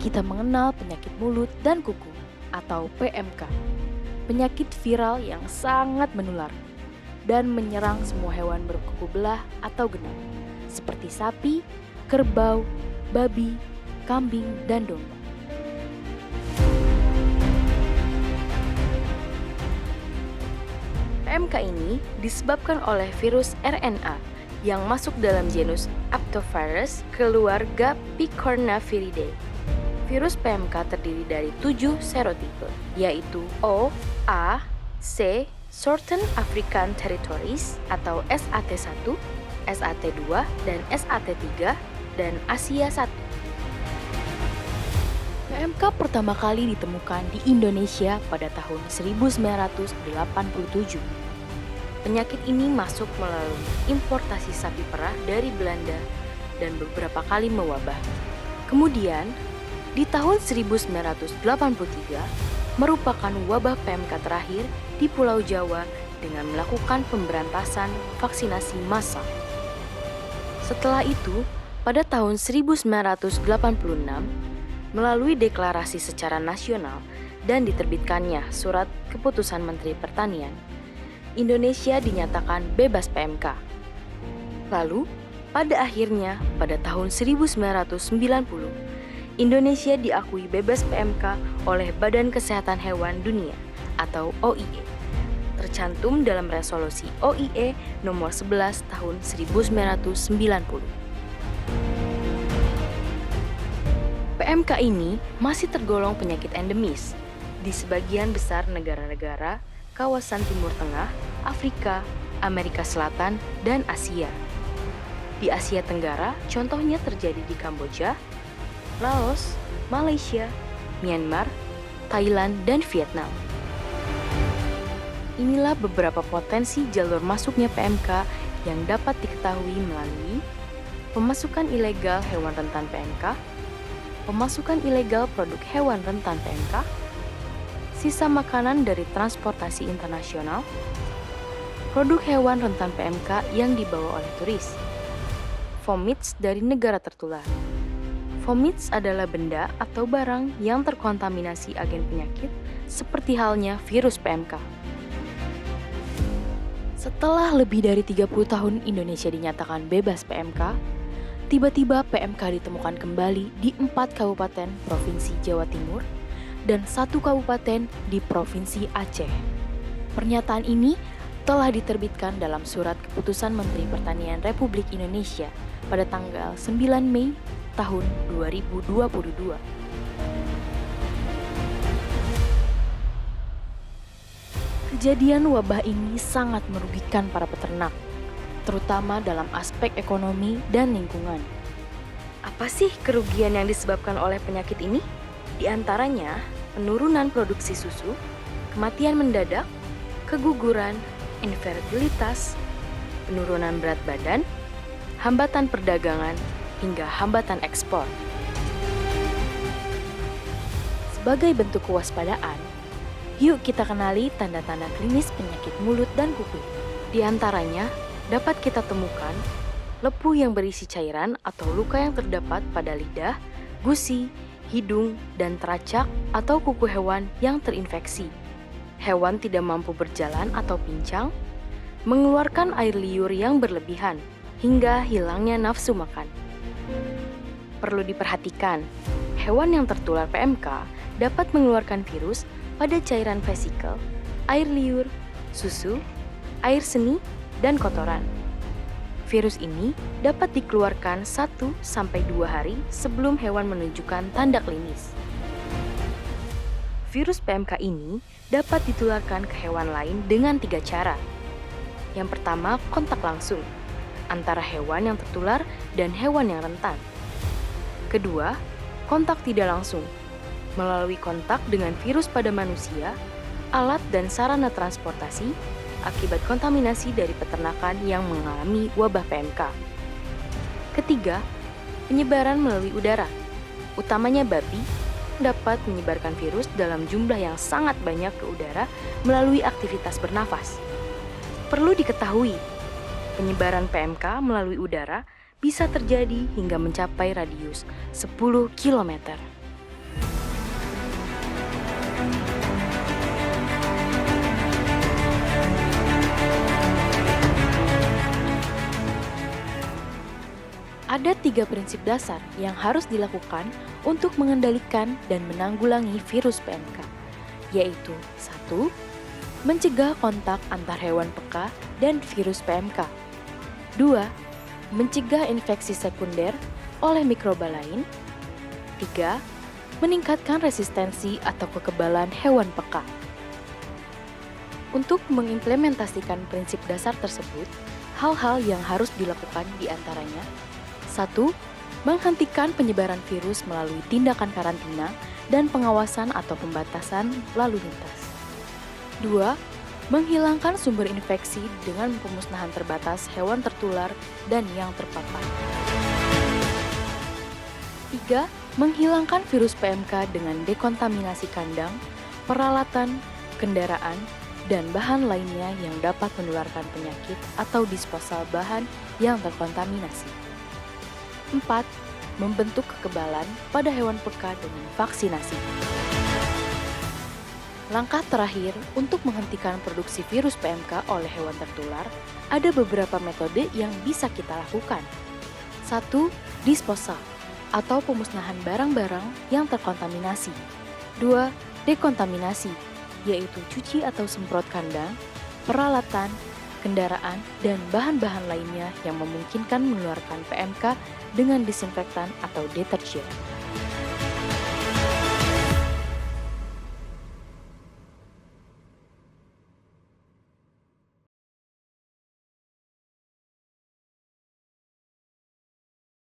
kita mengenal penyakit mulut dan kuku atau PMK. Penyakit viral yang sangat menular dan menyerang semua hewan berkuku belah atau genap, seperti sapi, kerbau, babi, kambing, dan domba. PMK ini disebabkan oleh virus RNA yang masuk dalam genus Aptovirus keluarga Picornaviridae. Virus PMK terdiri dari 7 serotipe, yaitu O, A, C, Southern African Territories atau SAT1, SAT2, dan SAT3, dan Asia 1. PMK pertama kali ditemukan di Indonesia pada tahun 1987. Penyakit ini masuk melalui importasi sapi perah dari Belanda dan beberapa kali mewabah. Kemudian, di tahun 1983, merupakan wabah PMK terakhir di Pulau Jawa dengan melakukan pemberantasan vaksinasi massal. Setelah itu, pada tahun 1986, melalui deklarasi secara nasional dan diterbitkannya Surat Keputusan Menteri Pertanian, Indonesia dinyatakan bebas PMK. Lalu, pada akhirnya, pada tahun 1990, Indonesia diakui bebas PMK oleh Badan Kesehatan Hewan Dunia atau OIE, tercantum dalam resolusi OIE nomor 11 tahun 1990. PMK ini masih tergolong penyakit endemis di sebagian besar negara-negara kawasan Timur Tengah, Afrika, Amerika Selatan, dan Asia. Di Asia Tenggara, contohnya terjadi di Kamboja, Laos, Malaysia, Myanmar, Thailand, dan Vietnam. Inilah beberapa potensi jalur masuknya PMK yang dapat diketahui melalui pemasukan ilegal hewan rentan PMK, pemasukan ilegal produk hewan rentan PMK, sisa makanan dari transportasi internasional, produk hewan rentan PMK yang dibawa oleh turis, vomits dari negara tertular. Vomits adalah benda atau barang yang terkontaminasi agen penyakit seperti halnya virus PMK. Setelah lebih dari 30 tahun Indonesia dinyatakan bebas PMK, tiba-tiba PMK ditemukan kembali di 4 kabupaten Provinsi Jawa Timur dan 1 kabupaten di Provinsi Aceh. Pernyataan ini telah diterbitkan dalam Surat Keputusan Menteri Pertanian Republik Indonesia pada tanggal 9 Mei tahun 2022. Kejadian wabah ini sangat merugikan para peternak, terutama dalam aspek ekonomi dan lingkungan. Apa sih kerugian yang disebabkan oleh penyakit ini? Di antaranya, penurunan produksi susu, kematian mendadak, keguguran, infertilitas, penurunan berat badan, hambatan perdagangan, hingga hambatan ekspor. Sebagai bentuk kewaspadaan, yuk kita kenali tanda-tanda klinis penyakit mulut dan kuku. Di antaranya, dapat kita temukan lepuh yang berisi cairan atau luka yang terdapat pada lidah, gusi, hidung, dan teracak atau kuku hewan yang terinfeksi. Hewan tidak mampu berjalan atau pincang, mengeluarkan air liur yang berlebihan, hingga hilangnya nafsu makan. Perlu diperhatikan, hewan yang tertular PMK dapat mengeluarkan virus pada cairan vesikel, air liur, susu, air seni, dan kotoran. Virus ini dapat dikeluarkan 1-2 hari sebelum hewan menunjukkan tanda klinis. Virus PMK ini dapat ditularkan ke hewan lain dengan 3 cara. Yang pertama, kontak langsung antara hewan yang tertular dan hewan yang rentan. Kedua, kontak tidak langsung melalui kontak dengan virus pada manusia, alat dan sarana transportasi, akibat kontaminasi dari peternakan yang mengalami wabah PMK. Ketiga, penyebaran melalui udara, utamanya babi, dapat menyebarkan virus dalam jumlah yang sangat banyak ke udara melalui aktivitas bernafas. Perlu diketahui, penyebaran PMK melalui udara bisa terjadi hingga mencapai radius 10 km. Ada 3 prinsip dasar yang harus dilakukan untuk mengendalikan dan menanggulangi virus PMK, yaitu 1. Mencegah kontak antar hewan peka dan virus PMK. 2. Mencegah infeksi sekunder oleh mikroba lain. 3. Meningkatkan resistensi atau kekebalan hewan peka. Untuk mengimplementasikan prinsip dasar tersebut, hal-hal yang harus dilakukan diantaranya: 1. Menghentikan penyebaran virus melalui tindakan karantina dan pengawasan atau pembatasan lalu lintas. 2. Menghilangkan sumber infeksi dengan pemusnahan terbatas hewan tertular dan yang terpapar. 3. Menghilangkan virus PMK dengan dekontaminasi kandang, peralatan, kendaraan, dan bahan lainnya yang dapat menularkan penyakit atau disposal bahan yang terkontaminasi. 4. Membentuk kekebalan pada hewan peka dengan vaksinasi. Langkah terakhir untuk menghentikan produksi virus PMK oleh hewan tertular, ada beberapa metode yang bisa kita lakukan. 1. Disposal atau pemusnahan barang-barang yang terkontaminasi. 2. Dekontaminasi, yaitu cuci atau semprot kandang, peralatan, kendaraan, dan bahan-bahan lainnya yang memungkinkan menularkan PMK dengan disinfektan atau deterjen.